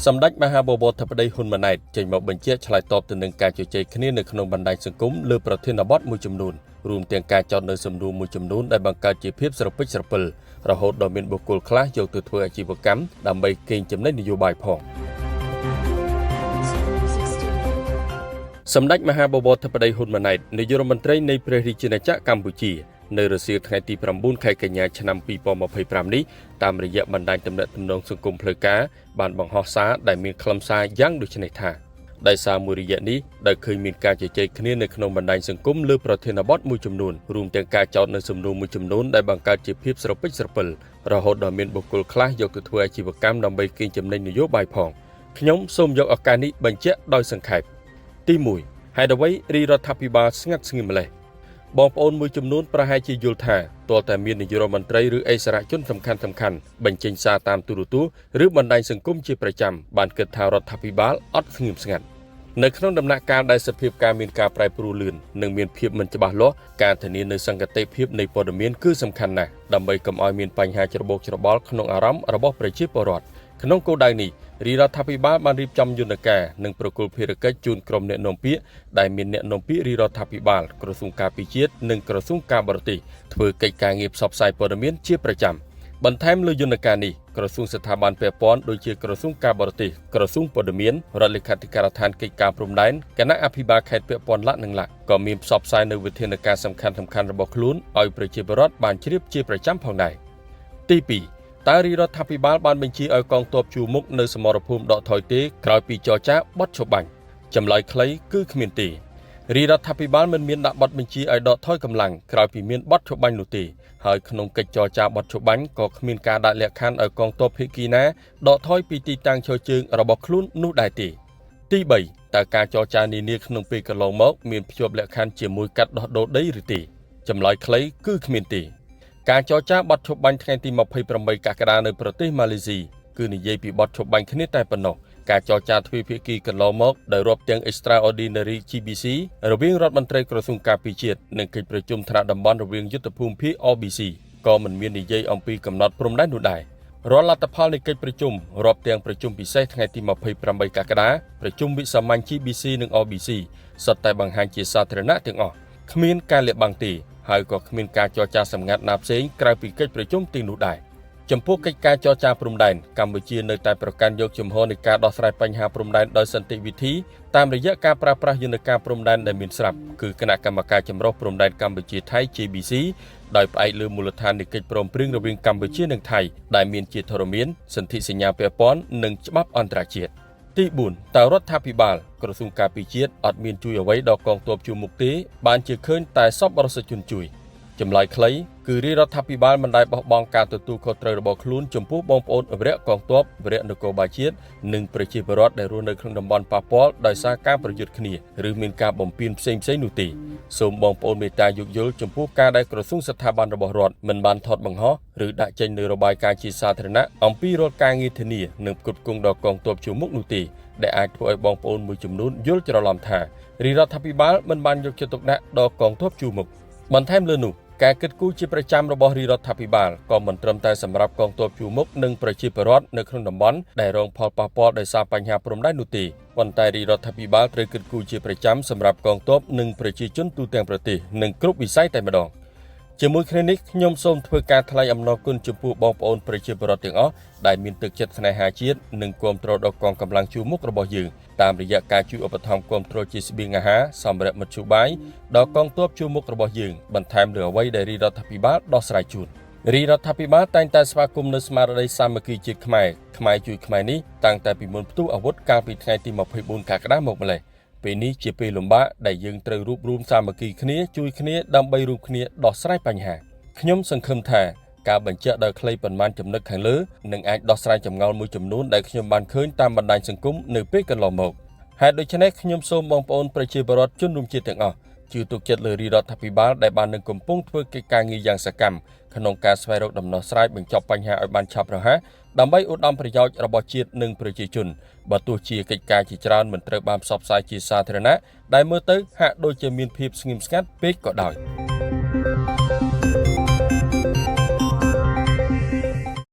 សម្ដេចមហាបវរធិបតីហ៊ុនម៉ាណែតចេញមកបញ្ជាក់ឆ្លើយតបទៅនឹងការជជែកគ្នានៅក្នុងបណ្ដាញសង្គមលើប្រធានបទមួយចំនួនរួមទាំងការចោទនៅសំណួរមួយចំនួនដែលបង្កើតជាភាពស្រពេចស្រពិលរហូតដល់មានបុគ្គលខ្លះយកទៅធ្វើអាជីវកម្មដើម្បីកេងចំណេញនយោបាយផងសម្ដេចមហាបវរធិបតីហ៊ុនម៉ាណែតនាយករដ្ឋមន្ត្រីនៃព្រះរាជាណាចក្រកម្ពុជានៅរសៀលថ្ងៃទី9ខែកញ្ញាឆ្នាំ2025នេះតាមរយៈបណ្ដាញទំនាក់ទំនងសង្គមផ្លូវការបានបង្ហោះសារដែលមានខ្លឹមសារយ៉ាងដូចនេះថាដោយសារមួយរយៈនេះដែលឃើញមានការជជែកគ្នានៅក្នុងបណ្ដាញសង្គមលើប្រធានបទមួយចំនួនរួមទាំងការចោទនៅសំណួរមួយចំនួនដែលបង្កើតជាភាពស្រពេចស្រពិលរហូតដល់មានបុគ្គលខ្លះយកទៅធ្វើអាជីវកម្មដើម្បីកេងចំណេញនយោបាយផងខ្ញុំសូមយកឱកាសនេះបញ្ជាក់ដោយសង្ខេបទី1ហេតុអ្វីរាជរដ្ឋាភិបាលស្ងាត់ស្ងៀមម្លេះបងប្អូនមួយចំនួនប្រហែលជាយល់ថាទាល់តែមាននាយករដ្ឋមន្ត្រីឬអិសរាជជនសំខាន់បញ្ចេញសារតាមទូរទស្សន៍ឬបណ្ដាញសង្គមជាប្រចាំបានគិតថារដ្ឋាភិបាលអត់ស្ងៀមស្ងាត់នៅក្នុងដំណាក់កាលដែលសភាពការមានការប្រែប្រួលលឿននិងមានភាពមិនច្បាស់លាស់ការធានានូវសង្កេតភាពនៃព័ត៌មានគឺសំខាន់ណាស់ដើម្បីកុំឲ្យមានបញ្ហាច្របូកច្របល់ក្នុងអារម្មណ៍របស់ប្រជាពលរដ្ឋក្នុងគោលដៅនេះរាជរដ្ឋាភិបាលបានរៀបចំយន្តការនិងប្រគល់ភារកិច្ចជូនក្រុមអ្នកនាំពាក្យដែលមានអ្នកនាំពាក្យរាជរដ្ឋាភិបាលក្រសួងការពារជាតិនិងក្រសួងការបរទេសធ្វើកិច្ចការងារផ្សព្វផ្សាយព័ត៌មានជាប្រចាំបន្ថែមលើយន្តការនេះក្រសួងស្ថាប័នពាក់ព័ន្ធដូចជាក្រសួងការបរទេសក្រសួងព័ត៌មានរដ្ឋលេខាធិការដ្ឋានកិច្ចការព្រំដែនគណៈអភិបាលខេត្តពាក់ព័ន្ធលក្ខក៏មានផ្សព្វផ្សាយនៅវិធានការសំខាន់ៗរបស់ខ្លួនឲ្យប្រជាពលរដ្ឋបានជ្រាបជាប្រចាំផងដែរទី2តើរាជរដ្ឋាភិបាលបានបញ្ជាឲ្យកងទ័ពជួរមុខនៅសមរភូមិដកថយទេក្រោយពីចរចាបត់ឈប់បាញ់ចម្លើយខ្លីគឺគ្មានទេរាជរដ្ឋាភិបាលមិនមានដាក់បទបញ្ជាឲ្យដកថយកម្លាំងក្រោយពីមានបទឈប់បាញ់នោះទេហើយក្នុងកិច្ចចរចាបត់ឈប់បាញ់ក៏គ្មានការដាក់លក្ខខណ្ឌឲ្យកងទ័ពភៀកគីណាដកថយពីទីតាំងឈរជើងរបស់ខ្លួននោះដែរទេទី3តើការចរចានានាក្នុងពេលកន្លងមកមានភ្ជាប់លក្ខខណ្ឌជាមួយកាត់ដោះដូរដីឬទេចម្លើយខ្លីគឺគ្មានទេការចរចាបត់ឈប់បាញ់ថ្ងៃទី28កក្កដានៅប្រទេសម៉ាឡេស៊ីគឺនិយាយពីបទឈប់បាញ់គ្នាតែប៉ុណ្ណោះការចរចាទ្វេភាគីកន្លងមកដោយរាប់ទាំង Extraordinary GBC រវាងរដ្ឋមន្ត្រីក្រសួងការពារជាតិនិងកិច្ចប្រជុំថ្នាក់តំបន់រវាងយុទ្ធភូមិភាគ RBC ក៏មិនមាននិយាយអំពីកំណត់ព្រំដែននោះដែររាល់លទ្ធផលនៃកិច្ចប្រជុំរាប់ទាំងប្រជុំពិសេសថ្ងៃទី28កក្កដាប្រជុំវិសាមញ្ញ GBC និង RBC សុទ្ធតែបង្ហាញជាសាធារណៈទាំងអស់គ្មានការលាក់បាំងទេហើយក៏គ្មានការចរចាសម្ងាត់ណាផ្សេងក្រៅពីកិច្ចប្រជុំទាំងនោះដែរចំពោះកិច្ចការចរចាព្រំដែនកម្ពុជានៅតែប្រកាន់យកជំហរនៃការដោះស្រាយបញ្ហាព្រំដែនដោយសន្តិវិធីតាមរយៈការប្រើប្រាស់យន្តការព្រំដែនដែលមានស្រាប់គឺគណៈកម្មការចម្រុះព្រំដែនកម្ពុជាថៃ JBC ដោយផ្អែកលើមូលដ្ឋាននៃកិច្ចព្រមព្រៀងរវាងកម្ពុជានិងថៃដែលមានជាធរមានសន្ធិសញ្ញាពាក់ព័ន្ធនិងច្បាប់អន្តរជាតិទី4តើរដ្ឋាភិបាលក្រសួងការពារជាតិអត់មានជួយអ្វីដល់កងទ័ពជួរមុខទេបានជាឃើញតែសប្បុរសជនជួយចម្លើយខ្លីគឺរាជរដ្ឋាភិបាលមិនដែលបោះបង់ការទទួលខុសត្រូវរបស់ខ្លួនចំពោះបងប្អូនអវរៈកងទ័ពវរៈនគរបាលជាតិនិងប្រជាពលរដ្ឋដែលរស់នៅក្នុងតំបន់ប៉ះពាល់ដោយសារការប្រយុទ្ធគ្នាឬមានការបំពានផ្សេងនោះទេសូមបងប្អូនមេត្តាយោគយល់ចំពោះការដែលក្រសួងស្ថាប័នរបស់រដ្ឋមិនបានថតបង្ហោះឬដាក់ចេញនូវរបាយការណ៍ជាសាធារណៈអំពីរាល់ការងារធានានិងផ្គត់ផ្គង់ដល់កងទ័ពជួរមុខនោះទេដែលអាចធ្វើឲ្យបងប្អូនមួយចំនួនយល់ច្រឡំថារាជរដ្ឋាភិបាលមិនបានយកចិត្តទុកដាក់ដល់កងទ័ពជួរមុខបន្ថែមលើនោះការគិតគូរជាប្រចាំរបស់រាជរដ្ឋាភិបាលក៏មិនត្រឹមតែសម្រាប់កងទ័ពជួរមុខនិងប្រជាពលរដ្ឋនៅក្នុងតំបន់ដែលរងផលប៉ះពាល់ដោយសារបញ្ហាព្រំដែននោះទេប៉ុន្តែរាជរដ្ឋាភិបាលត្រូវគិតគូរជាប្រចាំសម្រាប់កងទ័ពនិងប្រជាជនទូទាំងប្រទេសនិងគ្រប់វិស័យតែម្ដងជាមួយគ្នានេះខ្ញុំសូមធ្វើការថ្លែងអំណរគុណចំពោះបងប្អូនប្រជាពលរដ្ឋទាំងអស់ដែលមានទឹកចិត្តស្នេហាជាតិនិងគាំទ្រដល់កងកម្លាំងជួរមុខរបស់យើងតាមរយៈការជួយឧបត្ថម្ភគាំទ្រជាស្បៀងអាហារសម្រាប់មធ្យោបាយដល់កងទ័ពជួរមុខរបស់យើងបន្ថែមលើអ្វីដែលរាជរដ្ឋាភិបាលដោះស្រាយជូនរាជរដ្ឋាភិបាលតែងតែស្វាគមន៍នូវស្មារតីសាមគ្គីជាតិខ្មែរជួយខ្មែរនេះតាំងតែពីមុនផ្ទុះអាវុធកាលពីថ្ងៃទី24កក្កដាមកម្លេះពេលនេះជាពេលលំបាកដែលយើងត្រូវរួបរวมសាមគ្គីគ្នាជួយគ្នាដើម្បីរួមគ្នាដោះស្រាយបញ្ហាខ្ញុំសង្ឃឹមថាការបញ្ជាក់ដោយខ្លីប៉ុន្មានចំណុចខាងលើនឹងអាចដោះស្រាយចម្ងល់មួយចំនួនដែលខ្ញុំបានឃើញតាមបណ្ដាញសង្គមនៅពេលកន្លងមកហេតុដូច្នេះខ្ញុំសូមបងប្អូនប្រជាពលរដ្ឋជនរួមជាតិទាំងអស់ជឿទុកចិត្តលើរាជរដ្ឋាភិបាលដែលបាននឹងកំពុងធ្វើកិច្ចការងារយ៉ាងសកម្មក្នុងការស្វែងរកដំណោះស្រាយបញ្ចប់បញ្ហាឲ្យបានឆាប់រហ័សដើម្បីឧត្តមប្រយោជន៍របស់ជាតិនិងប្រជាជនបើទោះជាកិច្ចការជាច្រើនមិនត្រូវបានផ្សព្វផ្សាយជាសាធារណៈដែលមើលទៅហាក់ដូចជាមានភាពស្ងៀមស្ងាត់ពេកក៏ដោយ